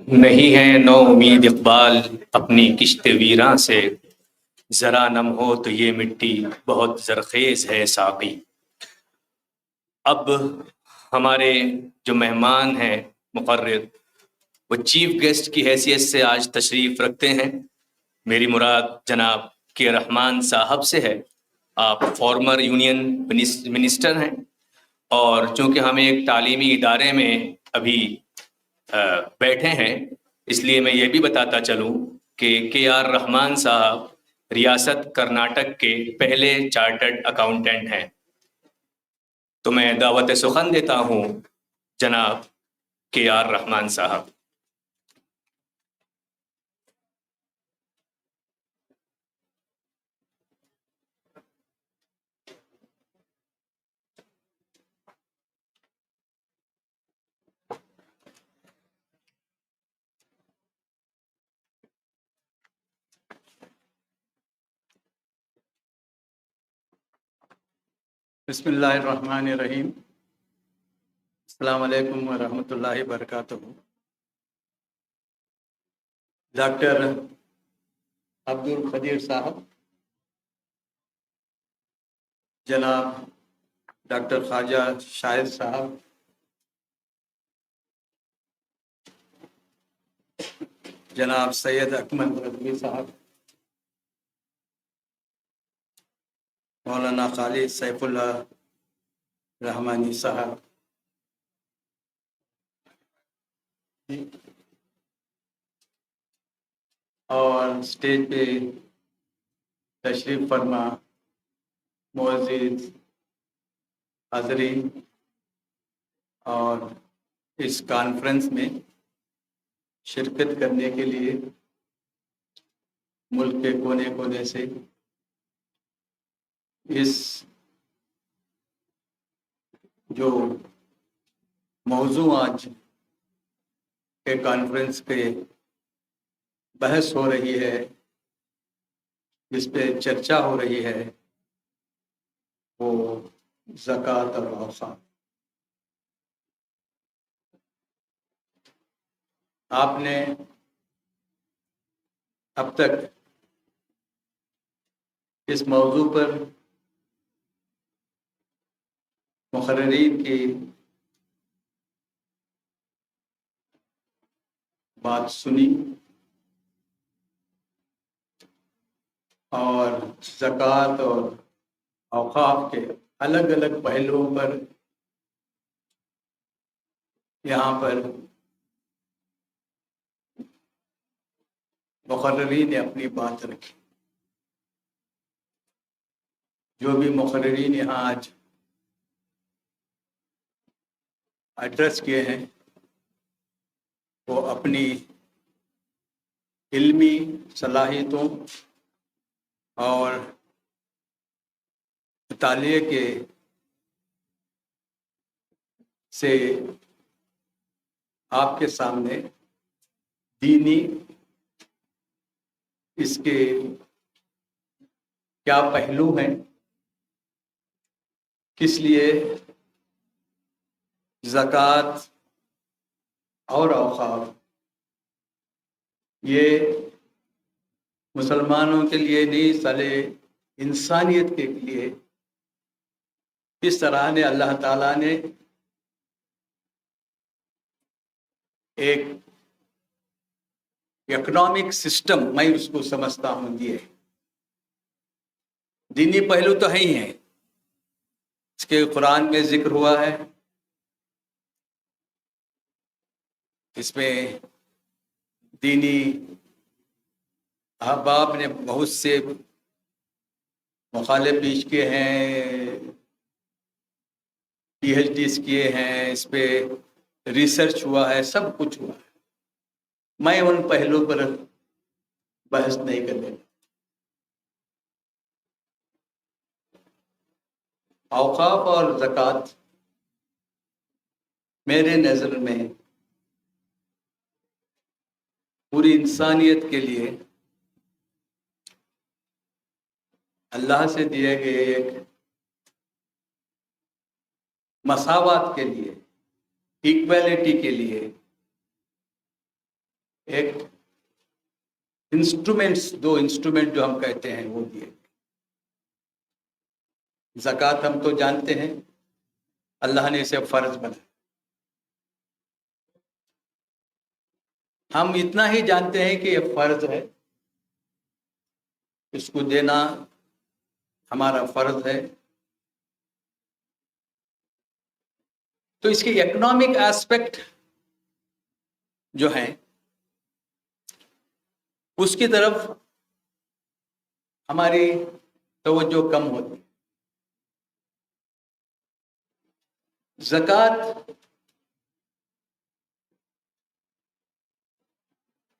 نہیں ہے نو امید اقبال اپنی کشت ویراں سے، ذرا نم ہو تو یہ مٹی بہت زرخیز ہے ساقی۔ اب ہمارے جو مہمان ہیں مقرر، وہ چیف گیسٹ کی حیثیت سے آج تشریف رکھتے ہیں۔ میری مراد جناب کے رحمان صاحب سے ہے۔ آپ فارمر یونین منسٹر ہیں، اور چونکہ ہم ایک تعلیمی ادارے میں ابھی بیٹھے ہیں، اس لیے میں یہ بھی بتاتا چلوں کہ کے آر رحمان صاحب ریاست کرناٹک کے پہلے چارٹرڈ اکاؤنٹنٹ ہیں۔ تو میں دعوت سخن دیتا ہوں جناب کے آر رحمان صاحب۔ بسم اللہ الرحمن الرحیم۔ السلام علیکم ورحمۃ اللہ وبرکاتہ۔ ڈاکٹر عبد القدیر صاحب، جناب ڈاکٹر خواجہ شاہد صاحب، جناب سید اکمل رضوی صاحب، مولانا خالد سیف اللہ رحمانی صاحب، اور اسٹیج پہ تشریف فرما معزز حاضرین، اور اس کانفرنس میں شرکت کرنے کے لیے ملک کے کونے کونے سے اس جو موضوع آج کے کانفرنس پہ بحث ہو رہی ہے، جس پہ چرچا ہو رہی ہے، وہ زکوٰۃ اور اوقاف۔ آپ نے اب تک اس موضوع پر مقررین کی بات سنی، اور زکوٰۃ اور اوقاف کے الگ الگ پہلوؤں پر یہاں پر مقررین نے اپنی بات رکھی۔ جو بھی مقررین یہاں آج ایڈریس کیے ہیں، وہ اپنی علمی صلاحیتوں اور مطالعے کے سے آپ کے سامنے دینی اس کے کیا پہلو ہیں، کس لیے زکوٰۃ اور اوقاف یہ مسلمانوں کے لیے نہیں، سالے انسانیت کے لیے کس طرح نے اللہ تعالیٰ نے ایک اکنامک سسٹم، میں اس کو سمجھتا ہوں، یہ دینی پہلو تو ہے ہی ہے، اس کے قرآن میں ذکر ہوا ہے، اس میں دینی احباب نے بہت سے مقالے پیش کیے ہیں، پی ایچ ڈیز کیے ہیں، اس پہ ریسرچ ہوا ہے، سب کچھ ہوا ہے۔ میں ان پہلو پر بحث نہیں کرنے گا۔ اوقاف اور زکوٰۃ میرے نظر میں پوری انسانیت کے لیے اللہ سے دیے گئے ایک مساوات کے لیے، ایکویلٹی کے لیے ایک انسٹرومنٹس، دو انسٹرومنٹ جو ہم کہتے ہیں وہ دیے. زکوٰۃ ہم تو جانتے ہیں اللہ نے اسے فرض بنایا. ہم اتنا ہی جانتے ہیں کہ یہ فرض ہے، اس کو دینا ہمارا فرض ہے. تو اس کے اکنامک ایسپیکٹ جو ہیں اس کی طرف ہماری توجہ کم ہوتی. زکوٰۃ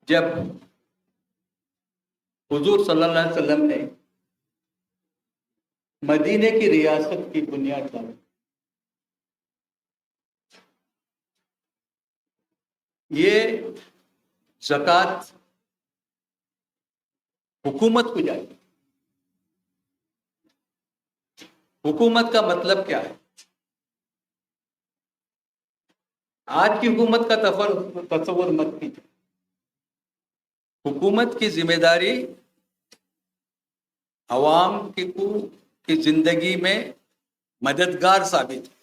جب حضور صلی اللہ علیہ وسلم نے مدینے کی ریاست کی بنیاد ڈالی، یہ زکوٰۃ حکومت کو جائے. حکومت کا مطلب کیا ہے؟ آج کی حکومت کا تصور مت کیجیے. حکومت کی ذمہ داری عوام کی زندگی میں مددگار ثابت ہے.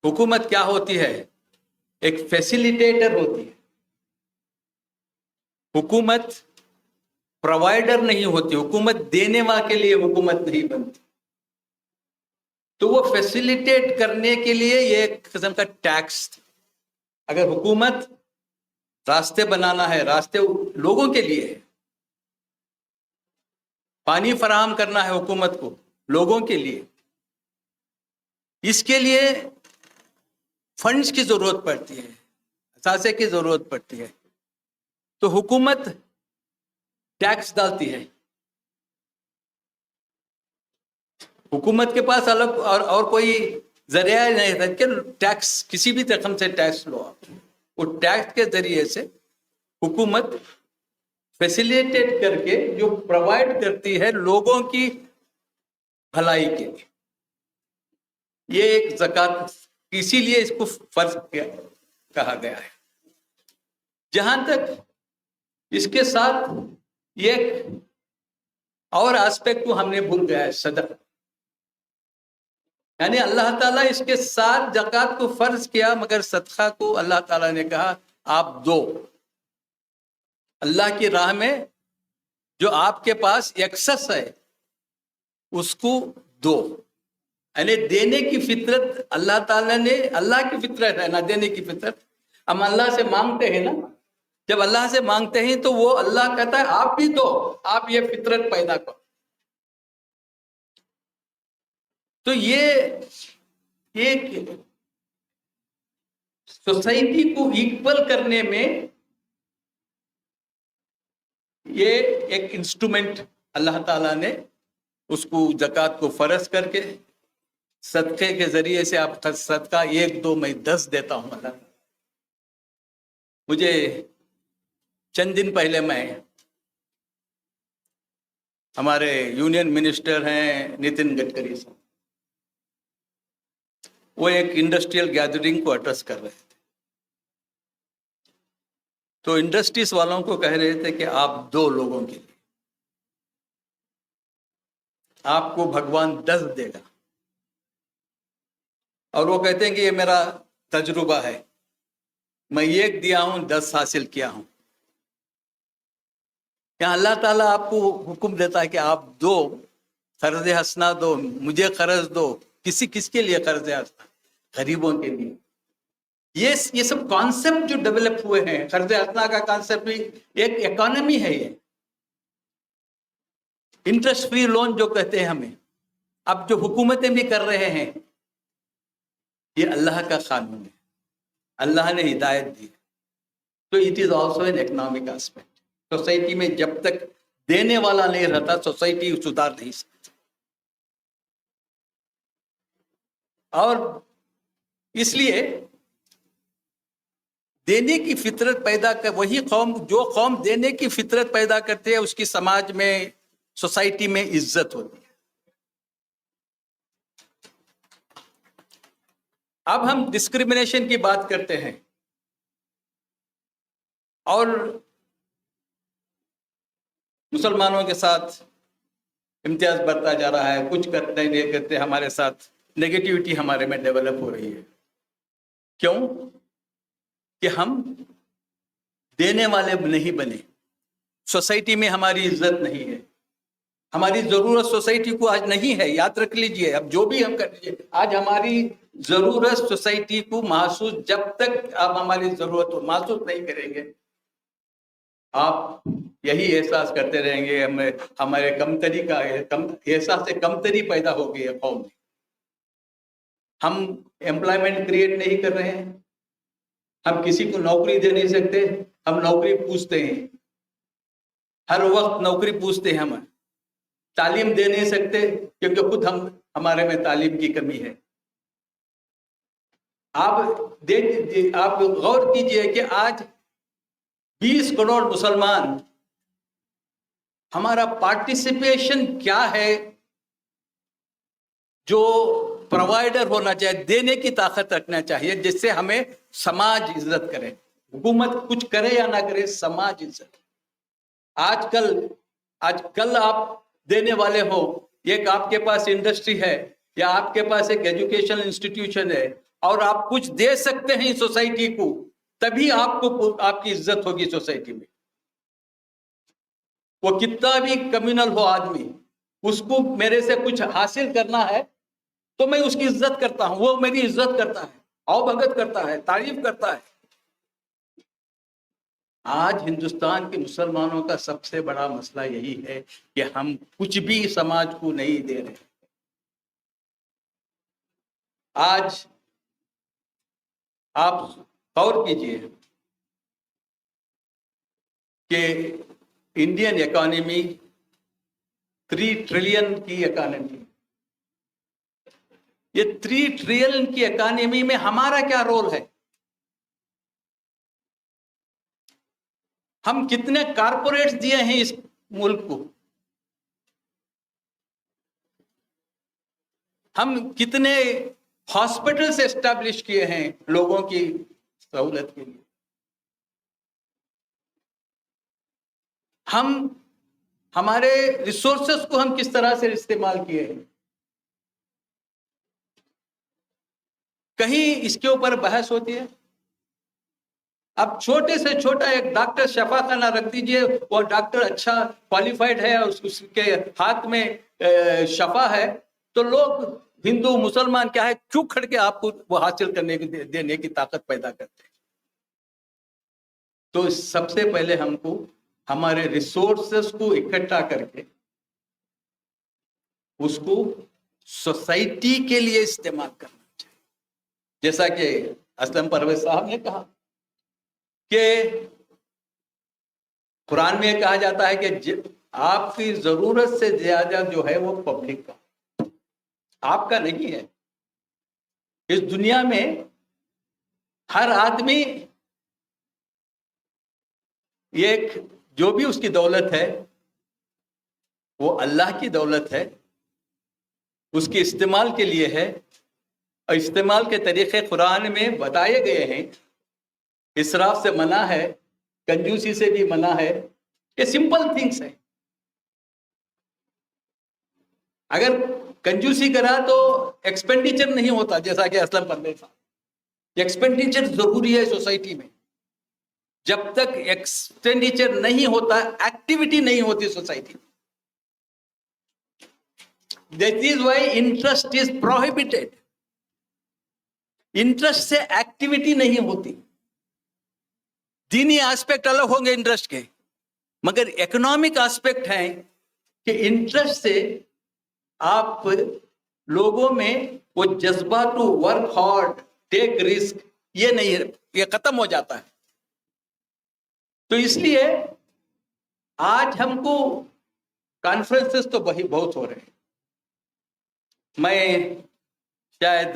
حکومت کیا ہوتی ہے؟ ایک فیسیلیٹیٹر ہوتی ہے. حکومت پرووائڈر نہیں ہوتی. حکومت دینے والے کے لیے حکومت نہیں بنتی. تو وہ فیسیلیٹیٹ کرنے کے لیے یہ ایک قسم کا ٹیکس تھا. اگر حکومت راستے بنانا ہے، راستے لوگوں کے لیے ہے، پانی فراہم کرنا ہے حکومت کو لوگوں کے لیے، اس کے لیے فنڈز کی ضرورت پڑتی ہے، اثاثے کی ضرورت پڑتی ہے. تو حکومت ٹیکس ڈالتی ہے. حکومت کے پاس الگ اور کوئی ذریعہ نہیں تھا کہ ٹیکس کسی بھی رقم سے ٹیکس لو. آپ وہ ٹیکس کے ذریعے سے حکومت فیسیلیٹیٹ کر کے جو پرووائڈ کرتی ہے لوگوں کی بھلائی کے لیے. یہ ایک زکوٰۃ، اسی لیے اس کو فرض کہا گیا ہے. جہاں تک اس کے ساتھ ایک اور آسپیکٹ کو ہم نے بھول گیا ہے، صدقہ. یعنی اللہ تعالیٰ اس کے ساتھ زکوٰۃ کو فرض کیا، مگر صدقہ کو اللہ تعالیٰ نے کہا آپ دو. اللہ کی راہ میں جو آپ کے پاس ایکسس ہے اس کو دو. یعنی دینے کی فطرت اللہ تعالیٰ نے، اللہ کی فطرت ہے نا دینے کی فطرت. ہم اللہ سے مانگتے ہیں نا، جب اللہ سے مانگتے ہیں تو وہ اللہ کہتا ہے آپ بھی دو، آپ یہ فطرت پیدا کرو. تو یہ ایک سوسائٹی کو ایکول کرنے میں یہ ایک انسٹرومنٹ اللہ تعالیٰ نے اس کو زکوٰۃ کو فرض کر کے صدقے کے ذریعے سے آپ صدقہ 1 2 میں 10 دیتا ہوں. اللہ مجھے چند دن پہلے میں ہمارے یونین منسٹر ہیں نتن گڈکری صاحب، وہ ایک انڈسٹریل گیدرنگ کو ایڈریس کر رہے تھے. تو انڈسٹریز والوں کو کہہ رہے تھے کہ آپ 2 لوگوں کے لیے آپ کو بھگوان 10 دے گا. اور وہ کہتے ہیں کہ یہ میرا تجربہ ہے، میں 1 دیا ہوں 10 حاصل کیا ہوں. یہاں اللہ تعالیٰ آپ کو حکم دیتا ہے کہ آپ دو، قرض حسنہ دو، مجھے قرض دو. کس کے لیے قرض حسنہ؟ غریبوں کے لیے. یہ سب کانسیپٹ جو ڈیولپ ہوئے ہیں، قرض حسنہ کا کانسیپٹ بھی ایک اکانومی ہے. یہ انٹرسٹ فری لون جو کہتے ہیں ہمیں، اب جو حکومتیں بھی کر رہے ہیں، یہ اللہ کا قانون ہے، اللہ نے ہدایت دی. تو it is also an economic aspect. Society میں جب تک دینے والا نہیں رہتا سوسائٹی سدھار نہیں سکتی. اور اس لیے دینے کی فطرت پیدا کر وہی قوم جو قوم دینے کی فطرت پیدا کرتے ہیں اس کی سماج میں سوسائٹی میں عزت ہوتی ہے. اب ہم ڈسکریمنیشن کی بات کرتے ہیں اور مسلمانوں کے ساتھ امتیاز بڑھتا جا رہا ہے. کچھ کرتے نہیں کرتے ہمارے ساتھ نیگیٹیوٹی ہمارے میں ڈیولپ ہو رہی ہے. کیوں کہ ہم دینے والے نہیں بنے. سوسائٹی میں ہماری عزت نہیں ہے. ہماری ضرورت سوسائٹی کو آج نہیں ہے. یاد رکھ لیجئے. اب جو بھی ہم کر لیجیے آج ہماری ضرورت سوسائٹی کو محسوس جب تک آپ ہماری ضرورت کو محسوس نہیں کریں گے آپ یہی احساس کرتے رہیں گے. ہمارے کمتری کا احساس سے کمتری پیدا ہو گئی ہے قوم میں. ہم امپلائمنٹ کریٹ نہیں کر رہے ہیں. ہم کسی کو نوکری دے نہیں سکتے. ہم نوکری پوچھتے ہیں. ہر وقت نوکری پوچھتے ہیں. ہم تعلیم دے نہیں سکتے کیونکہ خود ہمارے میں تعلیم کی کمی ہے. آپ غور کیجئے کہ آج 20 کروڑ مسلمان ہمارا پارٹیسپیشن کیا ہے جو پرووائڈر ہونا چاہیے, دینے کی طاقت رکھنا چاہیے جس سے ہمیں سماج عزت کرے. حکومت کچھ کرے یا نہ کرے سماج عزت. آج کل آپ دینے والے ہو. ایک آپ کے پاس انڈسٹری ہے یا آپ کے پاس ایک ایجوکیشن انسٹیٹیوشن ہے اور آپ کچھ دے سکتے ہیں سوسائٹی کو, تبھی آپ کی عزت ہوگی سوسائٹی میں. وہ کتنا بھی کمیونل ہو آدمی, اس کو میرے سے کچھ حاصل کرنا ہے تو میں اس کی عزت کرتا ہوں. وہ میری عزت کرتا ہے, اوبھگت کرتا ہے, تعریف کرتا ہے. آج ہندوستان کے مسلمانوں کا سب سے بڑا مسئلہ یہی ہے کہ ہم کچھ بھی سماج کو نہیں دے رہے. آج آپ غور کیجئے کہ انڈین اکانومی 3 ٹریلین کی اکانومی. یہ 3 ٹریلین کی اکانومی میں ہمارا کیا رول ہے؟ ہم کتنے کارپوریٹس دیے ہیں اس ملک کو؟ ہم کتنے ہاسپٹلز اسٹیبلش کیے ہیں لوگوں کی سہولت کے لیے؟ ہمارے ریسورسز کو ہم کس طرح سے استعمال کیے ہیں؟ کہیں اس کے اوپر بحث ہوتی ہے؟ اب چھوٹے سے چھوٹا ایک ڈاکٹر شفا خانہ رکھ دیجئے, وہ ڈاکٹر اچھا کوالیفائڈ ہے, اس کے ہاتھ میں شفا ہے, تو لوگ ہندو مسلمان کیا ہے کیوں کھڑ کے آپ کو وہ حاصل کرنے کی دینے کی طاقت پیدا کرتے ہیں. تو سب سے پہلے ہم کو ہمارے ریسورسز کو اکٹھا کر کے اس کو سوسائٹی کے لیے استعمال کرنا چاہیے. جیسا کہ اسلم پرویز صاحب نے کہا کہ قرآن میں کہا جاتا ہے کہ آپ کی ضرورت سے زیادہ جو ہے وہ پبلک کا, آپ کا نہیں ہے. اس دنیا میں ہر آدمی ایک جو بھی اس کی دولت ہے وہ اللہ کی دولت ہے, اس کے استعمال کے لیے ہے, اور استعمال کے طریقے قرآن میں بتائے گئے ہیں. اسراف سے منع ہے, کنجوسی سے بھی منع ہے. یہ سمپل تھنگس ہیں. اگر کنجوسی کرا تو ایکسپینڈیچر نہیں ہوتا, جیسا کہ اسلم پرویز صاحب. ایکسپینڈیچر ضروری ہے سوسائٹی میں. جب تک ایکسپینڈیچر نہیں ہوتا ایکٹیویٹی نہیں ہوتی سوسائٹی میں. That is why interest is prohibited. Interest سے ایکٹیویٹی نہیں ہوتی. دینی آسپیکٹ الگ ہوں گے انٹرسٹ کے, مگر اکنامک آسپیکٹ ہے کہ انٹرسٹ سے آپ لوگوں میں وہ جذبہ to work hard, take risk, یہ نہیں ہے, یہ ختم ہو جاتا ہے. تو اس لیے آج ہم کو کانفرنسز تو بہت ہو رہے ہیں. میں شاید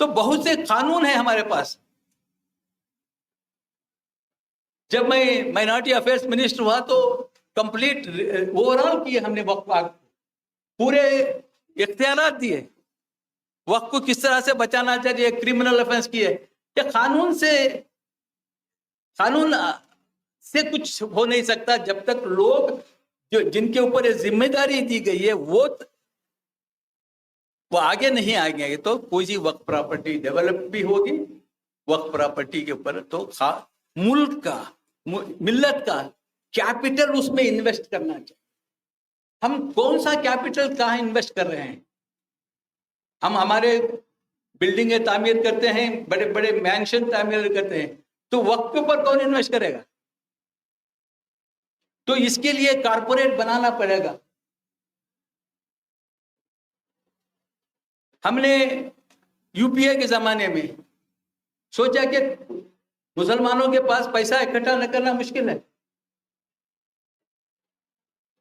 تو بہت سے قانون ہیں ہمارے پاس. جب میں مائنارٹی افیئرس منسٹر ہوا تو کمپلیٹ اوور آل کیے ہم نے وقف کو پورے اختیارات دیے. وقت کو کس طرح سے بچانا چاہیے, کرمنل افینس کی ہے. یہ قانون سے کچھ ہو نہیں سکتا جب تک لوگ جن کے اوپر یہ ذمہ داری دی گئی ہے وہ آگے نہیں آئیں گے تو کوئی سی وقت پراپرٹی ڈیولپ بھی ہوگی. وقت پراپرٹی کے اوپر تو ملک کا, ملت کا کیپٹل اس میں انویسٹ کرنا چاہیے. ہم کون سا کیپٹل کہاں انویسٹ کر رہے ہیں؟ ہم ہمارے بلڈنگیں تعمیر کرتے ہیں, بڑے بڑے مینشن تعمیر کرتے ہیں, تو وقت کے اوپر کون انویسٹ کرے گا؟ تو اس کے لیے کارپوریٹ بنانا پڑے گا. ہم نے یو پی اے کے زمانے میں سوچا کہ مسلمانوں کے پاس پیسہ اکٹھا نہ کرنا مشکل ہے,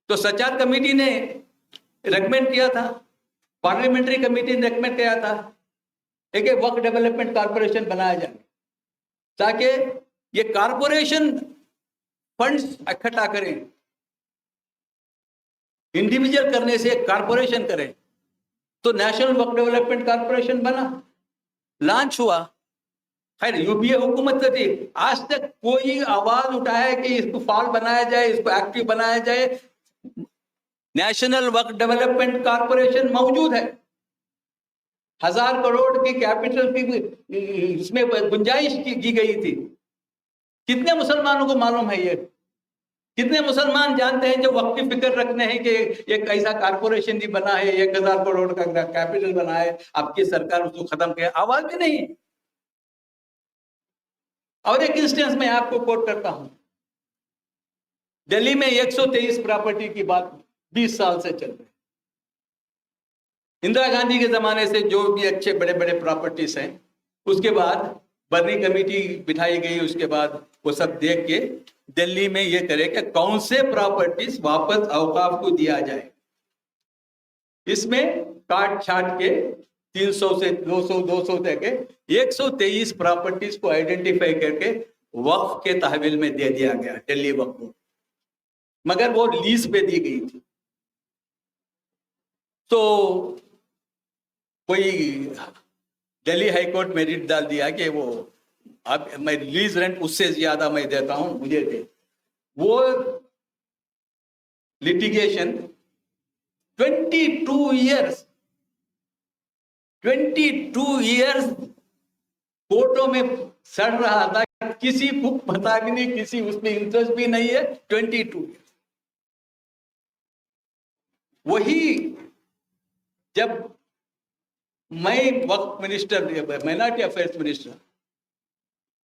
تو سچار کمیٹی نے ریکمینڈ کیا تھا, پارلیمنٹری کمیٹی نے ریکمینڈ کیا تھا کہ وقت ڈیولپمنٹ کارپوریشن بنایا جائے تاکہ یہ کارپوریشن فنڈز اکٹھا کریں. انڈیویجل کرنے سے کارپوریشن کریں. تو نیشنل وقت ڈیولپمنٹ کارپوریشن بنا, لانچ ہوا. خیر یو پی اے حکومت سے تھی, آج تک کوئی آواز اٹھایا کہ اس کو فعال بنایا جائے, اس کو ایکٹیو بنایا جائے. نیشنل وقت ڈیولپمنٹ کارپوریشن موجود ہے, 1000 کروڑ کی کیپٹل کی اس میں گنجائش کی گئی تھی. کتنے مسلمانوں کو معلوم ہے یہ؟ کتنے مسلمان جانتے ہیں جو وقت کی فکر رکھتے ہیں کہ ایک ایسا کارپوریشن بھی بنا ہے, 1000 کروڑ کا کیپٹل بنا ہے, اب کی سرکار اس کو ختم کرے؟ آواز بھی نہیں. اور ایک انسٹنس میں آپ کو کوٹ کرتا ہوں, دلی میں 123 پراپرٹی کی بات 20 سال سے چل رہی. اندرا گاندھی کے زمانے سے جو بھی اچھے بڑے بڑے پراپرٹیز ہیں, اس کے بعد برنی کمیٹی بٹھائی گئی, اس کے بعد وہ سب دیکھ کے دلی میں یہ کرے کہ کون سے پراپرٹیز واپس اوقاف کو دیا جائے. اس میں کاٹ چھاٹ کے 300 سے 200 تک 123 پراپرٹیز کو آئیڈینٹیفائی کر کے وقف کے تحویل میں دے دیا گیا دلی وقف کو, مگر وہ لیز پہ دی گئی تھی. تو کوئی دلی ہائی کورٹ میں ریٹ ڈال دیا کہ وہ اب میں لیز رینٹ اس سے زیادہ میں دیتا ہوں, مجھے دے. وہ لٹیگیشن 22 ایئرس کورٹوں میں سڑ رہا تھا, کسی کو پتا بھی نہیں, کسی اس میں انٹرسٹ بھی نہیں ہے. 22 وہی جب میں وقت منسٹر, مائنارٹی افیئرس منسٹر,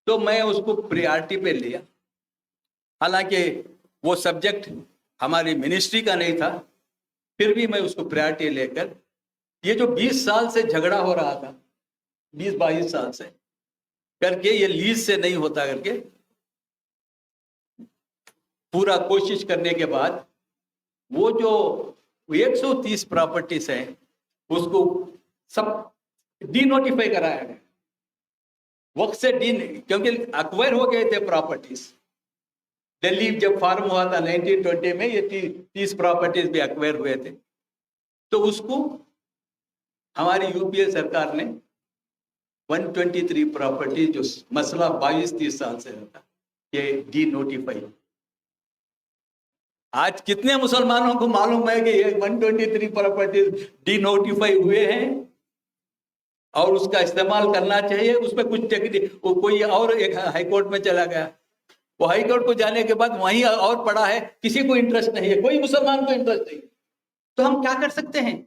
تو میں اس کو پریارٹی پہ لیا. حالانکہ وہ سبجیکٹ ہماری منسٹری کا نہیں تھا, پھر بھی میں اس کو پریارٹی لے کر یہ جو 20 سال سے جھگڑا ہو رہا تھا, 20-22 سال سے کر کے, یہ لیز سے نہیں ہوتا کر کے پورا کوشش کرنے کے بعد وہ جو 130 پراپرٹیز ہیں اس کو سب ڈی نوٹیفائی کرایا گیا. وقت سے کیونکہ اکوائر ہو گئے تھے پراپرٹیز. دلی جب فارم ہوا تھا 1920 میں, یہ 30 پراپرٹیز بھی اکوائر ہوئے تھے. تو اس کو ہماری یو پی اے سرکار نے 123 پراپرٹیز جو مسئلہ 22-30 سال سے رہتا, یہ ڈی نوٹیفائی. آج کتنے مسلمانوں کو معلوم ہے کہ یہ 123 پراپرٹیز ڈی نوٹیفائی ہوئے ہیں اور اس کا استعمال کرنا چاہیے؟ اس میں کچھ کوئی اور ایک ہائی کورٹ میں چلا گیا, وہ ہائی کورٹ کو جانے کے بعد وہیں اور پڑا ہے, کسی کو انٹرسٹ نہیں ہے, کوئی مسلمان کو انٹرسٹ نہیں. تو ہم کیا کر سکتے ہیں؟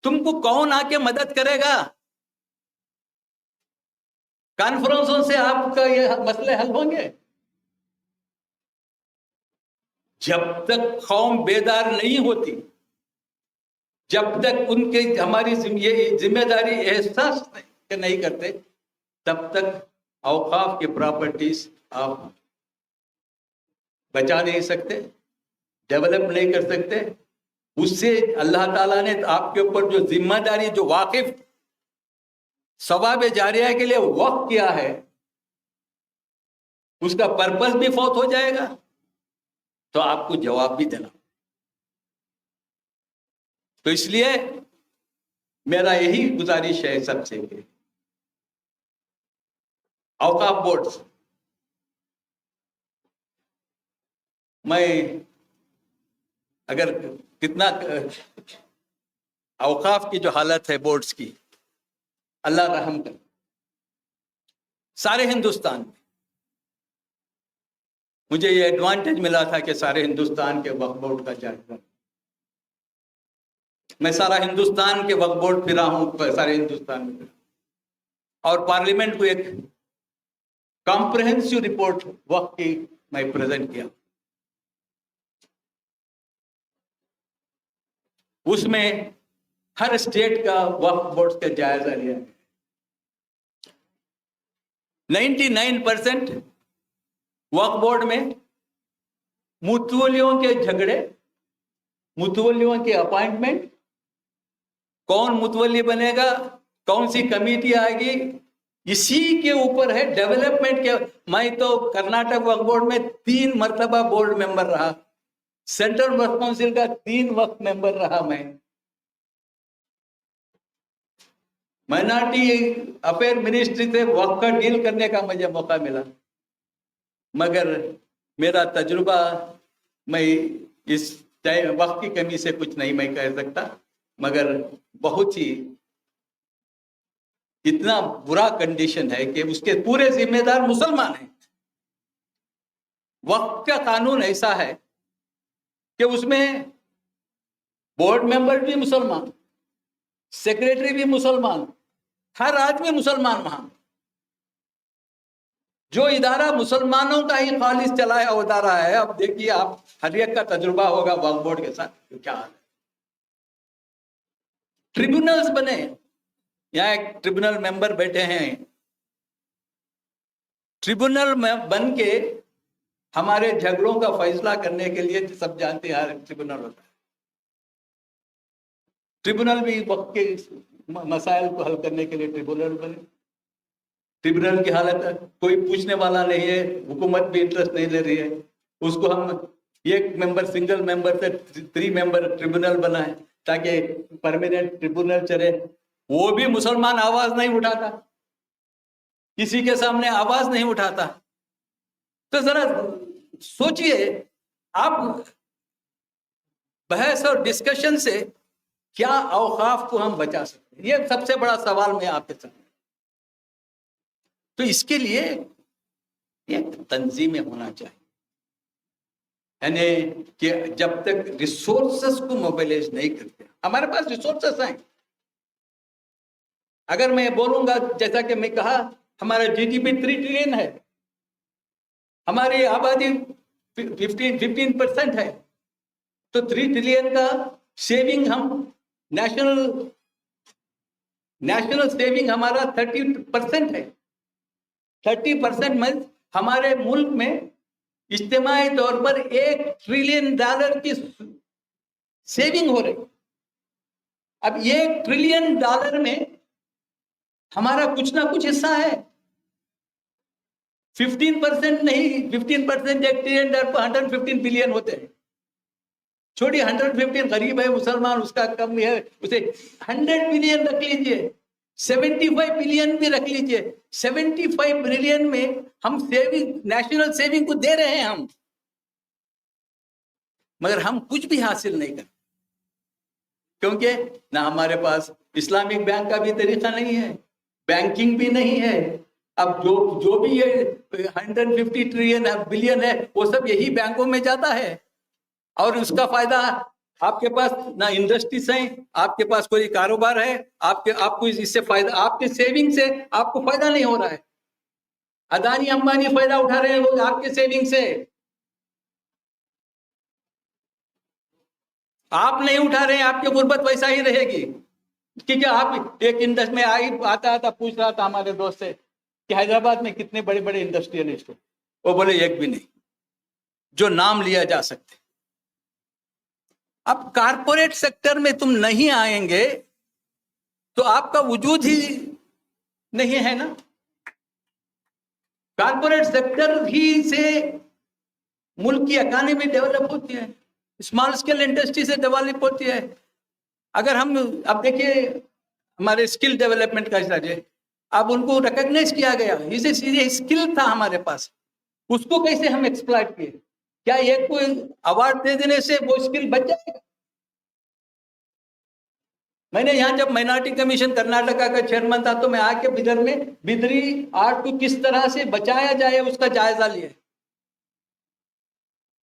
تم کو کون آ کے مدد کرے گا؟ کانفرنسوں سے آپ کا یہ مسئلے حل ہوں گے؟ جب تک قوم بیدار نہیں ہوتی, جب تک ان کے ہماری یہ ذمہ داری احساس نہیں کرتے, تب تک اوقاف کے پراپرٹیز آپ بچا نہیں سکتے, ڈیولپ نہیں کر سکتے. اس سے اللہ تعالیٰ نے آپ کے اوپر جو ذمہ داری, جو واقف ثواب جاریہ کے لیے وقف کیا ہے اس کا پرپس بھی فوت ہو جائے گا تو آپ کو جواب بھی دینا. تو اس لیے میرا یہی گزارش ہے سب سے کہ اوقاف بورڈ، میں اگر کتنا اوقاف کی جو حالت ہے بورڈز کی، اللہ رحم کر، سارے ہندوستان میں مجھے یہ ایڈوانٹیج ملا تھا کہ سارے ہندوستان کے وقف بورڈ کا جائزہ، میں سارا ہندوستان کے وقف بورڈ پھرا ہوں، سارے ہندوستان میں پھرا، اور پارلیمنٹ کو ایک کمپریہنسو رپورٹ وقف کی میں پریزنٹ کیا. اس میں ہر اسٹیٹ کا وقف بورڈ کا جائزہ لیا. 99% وقف بورڈ میں متولیوں کے جھگڑے، متولیوں کے اپائنٹمنٹ، کون متولی بنے گا، کون سی کمیٹی آئے گی، اسی کے اوپر ہے. ڈیولپمنٹ کے، میں تو کرناٹک وقف بورڈ میں 3 مرتبہ بورڈ ممبر رہا، سینٹرل وقف کونسل کا 3 وقت ممبر رہا. میں مائنارٹی افیئر منسٹری سے وقف کا ڈیل کرنے کا مجھے موقع ملا، مگر میرا تجربہ، میں اس وقت کی کمی سے کچھ نہیں میں کہہ سکتا، مگر بہت ہی اتنا برا کنڈیشن ہے کہ اس کے پورے ذمہ دار مسلمان ہیں. وقت کا قانون ایسا ہے کہ اس میں بورڈ ممبر بھی مسلمان، سیکریٹری بھی مسلمان، ہر آدمی مسلمان. وہاں جو ادارہ مسلمانوں کا ہی خالص چلایا ادارہ ہے. اب دیکھیے آپ، ہر ایک کا تجربہ ہوگا وقف بورڈ کے ساتھ کیا حال ہے. ٹریبونلز بنے، یہاں ایک ٹریبونل ممبر بیٹھے ہیں، ٹریبونل میں بن کے ہمارے جھگڑوں کا فیصلہ کرنے کے لیے، سب جانتے ہیں ہر ٹریبونل ہوتا ہے. ٹریبونل بھی وقت کے مسائل کو حل کرنے کے لیے ٹریبونل بنے. ٹریبونل کی حالت کوئی پوچھنے والا نہیں ہے، حکومت بھی انٹرسٹ نہیں لے رہی ہے. اس کو ہم ایک ممبر، سنگل ممبر سے 3 ممبر ٹریبونل بنائے تاکہ پرماننٹ ٹریبونل چلے. وہ بھی مسلمان آواز نہیں اٹھاتا، کسی کے سامنے آواز نہیں اٹھاتا. تو ذرا سوچئے آپ، بحث اور ڈسکشن سے کیا اوقاف کو ہم بچا سکتے ہیں؟ یہ سب سے بڑا سوال میں آپ کے سامنے. تو اس کے لیے ایک تنظیمیں ہونا چاہیے، یعنی کہ جب تک ریسورسز کو موبلائز نہیں کرتے، ہمارے پاس ریسورسز ہیں. اگر میں بولوں گا، جیسا کہ میں کہا، ہمارا جی ڈی پی 3 ٹریلین ہے، ہماری آبادی 15% ہے، تو 3 ٹریلین کا سیونگ ہم نیشنل سیونگ ہمارا 30% ہے. 30% میں ہمارے ملک میں اجتماعی طور پر $1 ٹریلین کی سیونگ ہو رہی. اب $1 ٹریلین میں ہمارا کچھ نہ کچھ حصہ ہے. 15% نہیں، 15% $1 ٹریلین پر 115 بلین ہوتے ہیں. چھوٹی 115 غریب ہے مسلمان، اس کا کم ہے، اسے 100 بلین رکھ لیجئے، 75 بلین بھی رکھ لیجئے. 75 بلین میں ہم سیونگ، نیشنل سیونگ کو دے رہے ہیں ہم، مگر ہم کچھ بھی حاصل نہیں کرتے، کیونکہ نہ ہمارے پاس اسلامک بینک کا بھی طریقہ نہیں ہے، بینکنگ بھی نہیں ہے. اب جو بھی یہ 150 بلین ہے، وہ سب یہی بینکوں میں جاتا ہے، اور اس کا فائدہ آپ کے پاس نہ انڈسٹریز ہیں، آپ کے پاس کوئی کاروبار ہے، آپ کو اس سے فائدہ، آپ کے سیونگ سے آپ کو فائدہ نہیں ہو رہا ہے. اڈانی امبانی فائدہ اٹھا رہے ہیں وہ آپ کے سیونگ سے، آپ نہیں اٹھا رہے ہیں. آپ کی غربت ویسا ہی رہے گی. کیونکہ آپ ایک انڈسٹری میں آتا پوچھ رہا تھا ہمارے دوست سے کہ حیدرآباد میں کتنے بڑے بڑے انڈسٹریلسٹ ہو، وہ بولے ایک بھی نہیں جو نام لیا جا سکتے. اب کارپوریٹ سیکٹر میں تم نہیں آئیں گے تو آپ کا وجود ہی نہیں ہے نا. کارپوریٹ سیکٹر ہی سے ملک کی اکانومی ڈیولپ ہوتی ہے, اسمال اسکیل انڈسٹری سے ڈیولپ ہوتی ہے. اگر ہم اب دیکھیے ہمارے اسکل ڈیولپمنٹ کا حصہ, اب ان کو ریکگنائز کیا گیا, یہ اسکل تھا ہمارے پاس, اس کو کیسے ہم ایکسپلائٹ کیے؟ کیا یہ کوئی ایوارڈ دے دینے سے وہ اسکل بچ جائے گا؟ میں نے یہاں جب مائنارٹی کمیشن کرناٹکا کا چیئرمین تھا تو میں آ کے بدر میں بدری آرٹ کو کس طرح سے بچایا جائے اس کا جائزہ لیا.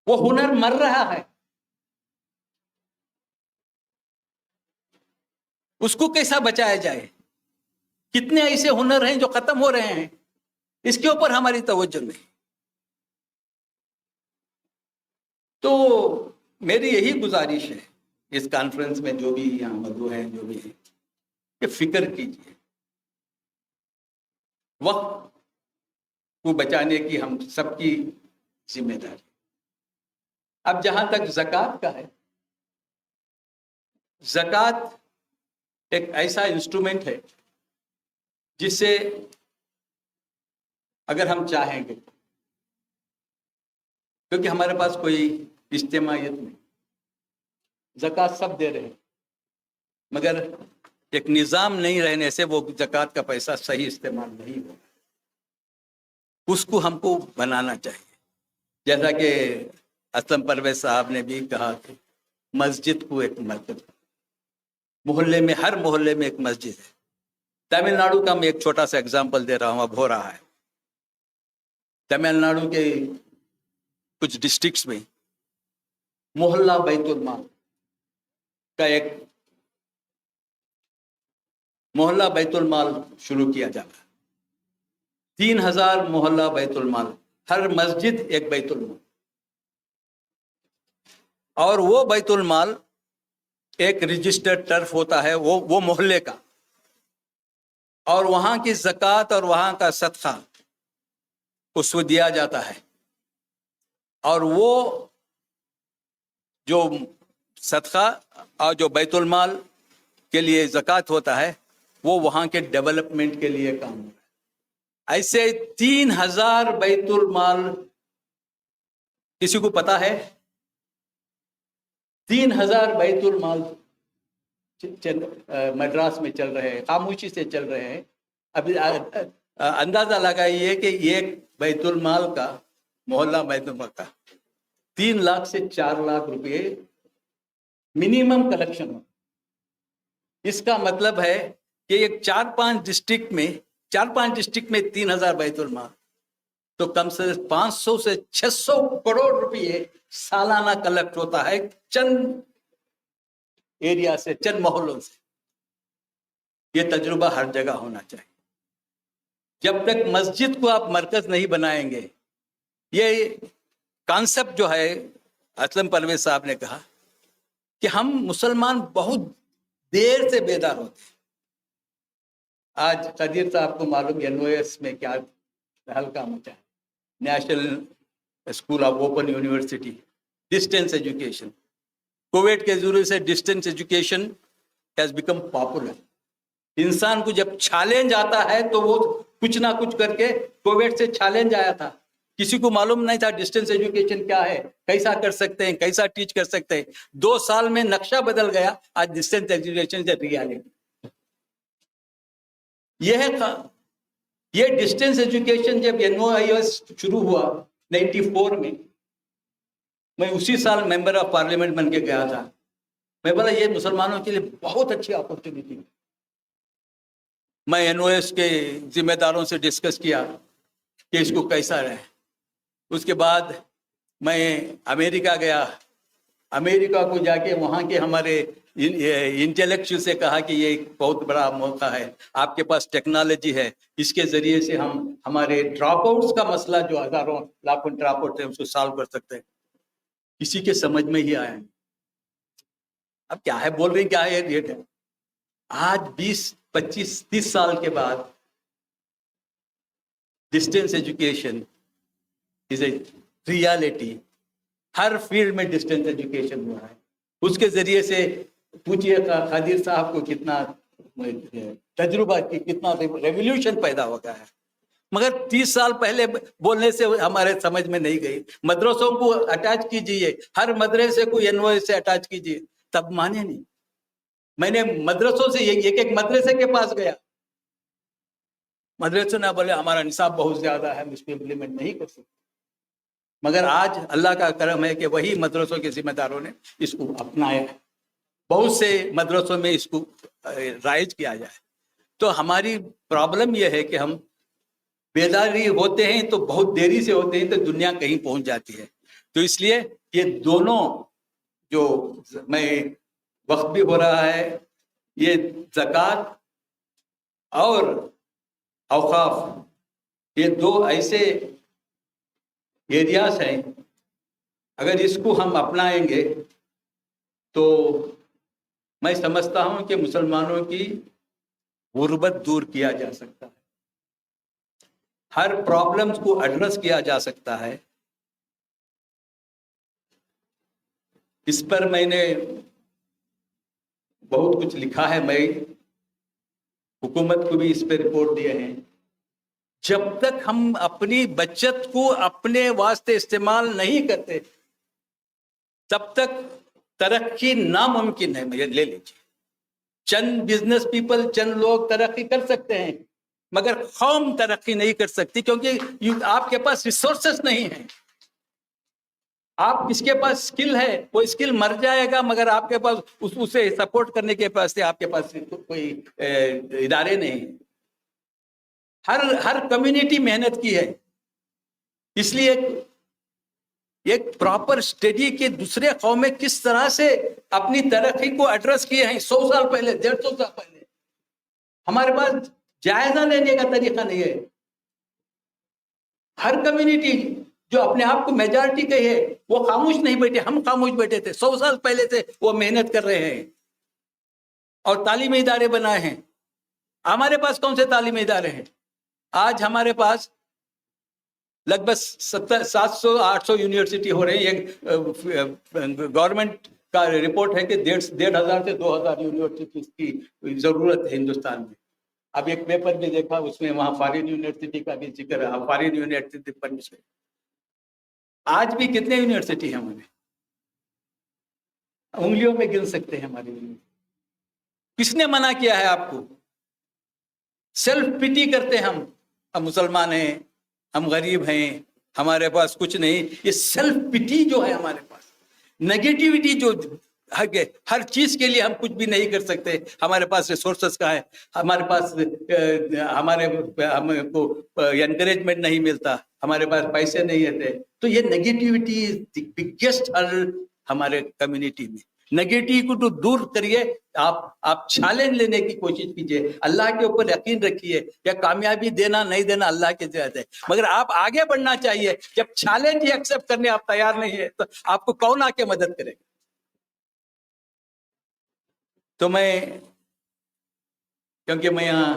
وہ ہنر مر رہا ہے, اس کو کیسا بچایا جائے؟ کتنے ایسے ہنر ہیں جو ختم ہو رہے ہیں, اس کے اوپر ہماری توجہ نہیں. تو میری یہی گزارش ہے اس کانفرنس میں, جو بھی یہاں مدعو ہیں, جو بھی ہیں, کہ فکر کیجیے, وقت کو بچانے کی ہم سب کی ذمہ داری. اب جہاں تک زکوٰۃ کا ہے, زکوٰۃ ایک ایسا انسٹرومنٹ ہے جس سے اگر ہم چاہیں گے, کیونکہ ہمارے پاس کوئی اجتماعیت نہیں, زکوٰۃ سب دے رہے ہیں, مگر ایک نظام نہیں رہنے سے وہ زکوٰۃ کا پیسہ صحیح استعمال نہیں ہوگا. اس کو ہم کو بنانا چاہیے. جیسا کہ اسلم پرویز صاحب نے بھی کہا کہ مسجد کو ایک مرکز, محلے میں, ہر محلے میں ایک مسجد ہے. تمل ناڈو کا میں ایک چھوٹا سا اگزامپل دے رہا ہوں, اب ہو رہا ہے. تمل ناڈو کے کچھ ڈسٹرکٹس میں محلہ بیت المال کا ایک محلہ بیت المال شروع کیا جا رہا ہے. 3000 محلہ بیت المال, ہر مسجد ایک بیت المال, اور وہ بیت المال ایک رجسٹرڈ ٹرف ہوتا ہے وہ محلے کا, اور وہاں کی زکوٰۃ اور وہاں کا صدقہ اس کو دیا جاتا ہے. اور وہ جو صدقہ اور جو بیت المال کے لیے زکوٰۃ ہوتا ہے وہ وہاں کے ڈیولپمنٹ کے لیے کام ہوتا ہے. ایسے 3000 بیت المال, کسی کو پتا ہے 3000 بیت المال مدراس میں چل رہے ہیں, خاموشی سے چل رہے ہیں. ابھی اندازہ لگائیے کہ ایک بیت المال کا, محلہ بیت المال کا 3 لاکھ سے 4 لاکھ روپے منیمم کلیکشن ہو. اس کا مطلب ہے کہ ایک 4-5 ڈسٹرکٹ میں 3000 بیت المال, تو کم سے 500 سے 600 کروڑ روپے سالانہ کلیکٹ ہوتا ہے چند ایریا سے, چند محلوں سے. یہ تجربہ ہر جگہ ہونا چاہیے. جب تک مسجد کو آپ مرکز نہیں بنائیں گے, یہ کانسیپٹ جو ہے, اسلم پرویز صاحب نے کہا کہ ہم مسلمان بہت دیر سے بیدار ہوتے ہیں. آج قدیر صاحب کو معلوم NOS میں کیا ہلکا مچا ہے, national school of open university, distance education. Covid کے ذریعے سے distance education has become popular. انسان کو جب چیلنج آتا ہے تو وہ کچھ نہ کچھ کر کے, کووڈ سے چیلنج آیا تھا, کسی کو معلوم نہیں تھا ڈسٹینس ایجوکیشن کیا ہے, کیسا کر سکتے ہیں, کیسا ٹیچ کر سکتے ہیں. 2 سال میں نقشہ بدل گیا. آج ڈسٹینس ایجوکیشن سے ریالٹی یہ ہے. یہ ڈسٹینس ایجوکیشن جب NOIS شروع ہوا 94 میں اسی سال ممبر آف پارلیمنٹ بن کے گیا تھا. میں بولا یہ مسلمانوں کے لیے بہت اچھی اپورچونیٹی ہے. میں NOS کے ذمہ داروں سے ڈسکس کیا کہ اس کو کیسا رہے. اس کے بعد میں امریکہ گیا. امریکہ کو جا کے وہاں کے ہمارے انٹلیکچوئل سے کہا کہ یہ ایک بہت بڑا موقع ہے, آپ کے پاس ٹیکنالوجی ہے, اس کے ذریعے سے ہم ہمارے ڈراپ آؤٹس کا مسئلہ جو ہزاروں لاکھوں ڈراپ آؤٹ ہیں اس کو سالو کر سکتے ہیں. کسی کے سمجھ میں ہی آیا. اب کیا ہے بول رہے ہیں, کیا ہے ریٹ ہے. آج 20-25-30 سال کے بعد distance education is a reality. Hare field میں ڈسٹینس ایجوکیشن ہوا ہے. اس کے ذریعے سے پوچھئے قادر صاحب کو کتنا تجربہ کی کتنا ریولیوشن پیدا ہو گیا ہے، مگر 30 سال پہلے بولنے سے ہمارے سمجھ میں نہیں گئی. مدرسوں کو اٹیچ کیجیے، ہر مدرسے کو NOA سے اٹیچ کیجیے، تب مانے نہیں. میں نے مدرسوں سے ایک ایک مدرسے کے پاس گیا، مدرسے نے بولے ہمارا نصاب بہت زیادہ ہے، ہم اس کو امپلیمنٹ نہیں کر سکتے. مگر آج اللہ کا کرم ہے کہ وہی مدرسوں کے ذمہ داروں نے اس کو اپنایا ہے، بہت سے مدرسوں میں اس کو رائج کیا جائے. تو ہماری پرابلم یہ ہے کہ ہم بیداری ہوتے ہیں تو بہت دیری سے ہوتے ہیں، تو دنیا کہیں پہنچ جاتی ہے. تو اس لیے یہ دونوں جو میں وقت بھی ہو رہا ہے، یہ زکوٰۃ اور اوقاف، یہ دو ایسے ایریاز ہیں، اگر اس کو ہم اپنائیں گے تو میں سمجھتا ہوں کہ مسلمانوں کی غربت دور کیا جا سکتا ہے، ہر پرابلمز کو ایڈریس کیا جا سکتا ہے. اس پر میں نے بہت کچھ لکھا ہے، میں حکومت کو بھی اس پہ رپورٹ دیے ہیں. جب تک ہم اپنی بچت کو اپنے واسطے استعمال نہیں کرتے تب تک ترقی ناممکن ہے. مجھے لے لیجیے، چند بزنس پیپل، چند لوگ ترقی کر سکتے ہیں مگر قوم ترقی نہیں کر سکتی، کیونکہ آپ کے پاس ریسورسز نہیں ہیں. آپ کس کے پاس اسکل ہے، وہ اسکل مر جائے گا مگر آپ کے پاس اسے سپورٹ کرنے کے پاس آپ کے پاس کوئی ادارے نہیں. ہر کمیونٹی محنت کی ہے، اس لیے ایک پراپر اسٹڈی کے دوسرے قومیں کس طرح سے اپنی ترقی کو ایڈریس کیے ہیں 100 سال پہلے، 150 سال پہلے. ہمارے پاس جائزہ لینے کا طریقہ نہیں ہے. ہر کمیونٹی جو اپنے آپ کو میجارٹی کہی ہے وہ خاموش نہیں بیٹھے، ہم خاموش بیٹھے تھے. 100 سال پہلے سے وہ محنت کر رہے ہیں اور تعلیمی ادارے بنائے ہیں. ہمارے پاس کون سے تعلیمی ادارے ہیں؟ آج ہمارے پاس لگ بھگ 700-800 یونیورسٹی ہو رہی ہے. گورنمنٹ کا رپورٹ ہے کہ 1,500 سے 2,000 یونیورسٹی کی ضرورت ہے ہندوستان میں. اب ایک پیپر بھی دیکھا، اس میں وہاں فارن یونیورسٹی کا بھی ذکر ہے. فارن یونیورسٹی پر آج بھی کتنے یونیورسٹی ہیں ہمارے؟ انگلیوں میں گن سکتے ہیں ہماری یونیورسٹی. کس نے منع کیا ہے آپ کو؟ سیلف پیٹی کرتے ہم مسلمان ہیں، ہم غریب ہیں، ہمارے پاس کچھ نہیں. یہ سیلف پیٹی جو ہے ہمارے پاس، نیگیٹیوٹی جو ہر چیز کے لیے ہم کچھ بھی نہیں کر سکتے. ہمارے پاس ریسورسز کا ہے، ہمارے پاس ہم کو انکریجمنٹ نہیں ملتا، ہمارے پاس پیسے نہیں ہوتے. تو یہ negativity is the biggest hurdle ہمارے کمیونٹی میں. نیگیٹو کو تو دور کریے، آپ چیلنج لینے کی کوشش کیجیے، اللہ کے اوپر یقین رکھیے. یا کامیابی دینا نہیں دینا اللہ کے ذات ہے، مگر آپ آگے بڑھنا چاہیے. جب چیلنج ہی ایکسپٹ کرنے آپ تیار نہیں ہے تو آپ کو کون آ کے مدد کرے گا؟ تو کیونکہ میں یہاں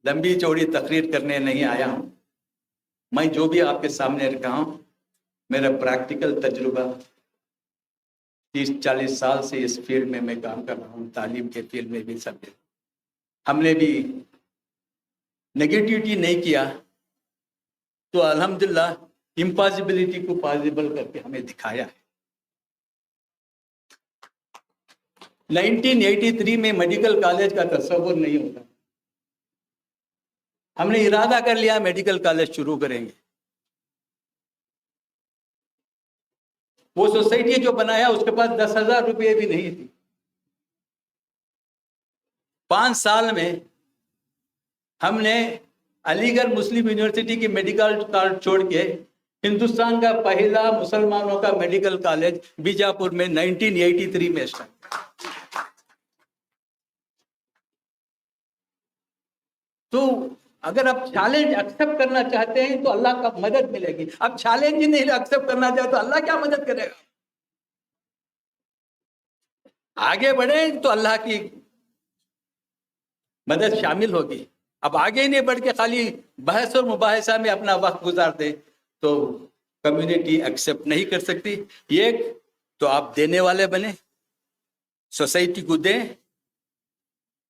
لمبی چوڑی تقریر کرنے نہیں آیا ہوں، میں جو بھی آپ کے سامنے رکھا ہوں میرا پریکٹیکل تجربہ. 30-40 سال سے اس فیلڈ میں کام کر رہا ہوں، تعلیم کے فیلڈ میں بھی. سب ہم نے بھی نیگیٹیوٹی نہیں کیا تو الحمدللہ امپاسبلٹی کو پاسبل کر کے ہمیں دکھایا ہے. 1983 میں میڈیکل کالج کا تصور نہیں ہوتا، ہم نے ارادہ کر لیا میڈیکل کالج شروع کریں گے. وہ سوسائٹی جو بنایا اس کے پاس 10,000 روپے بھی نہیں تھی. 5 سال میں ہم نے علی گڑھ مسلم یونیورسٹی کی میڈیکل کالج چھوڑ کے ہندوستان کا پہلا مسلمانوں کا میڈیکل کالج بیجاپور میں 1983 میں اسٹارٹ. تو اگر آپ چیلنج ایکسپٹ کرنا چاہتے ہیں تو اللہ کا مدد ملے گی. اب چیلنج ہی نہیں ایکسپٹ کرنا چاہتے تو اللہ کیا مدد کرے گا؟ آگے بڑھیں تو اللہ کی مدد شامل ہوگی. اب آگے ہی نہیں بڑھ کے خالی بحث اور مباحثہ میں اپنا وقت گزار دیں تو کمیونٹی ایکسپٹ نہیں کر سکتی. ایک تو آپ دینے والے بنے، سوسائٹی کو دیں،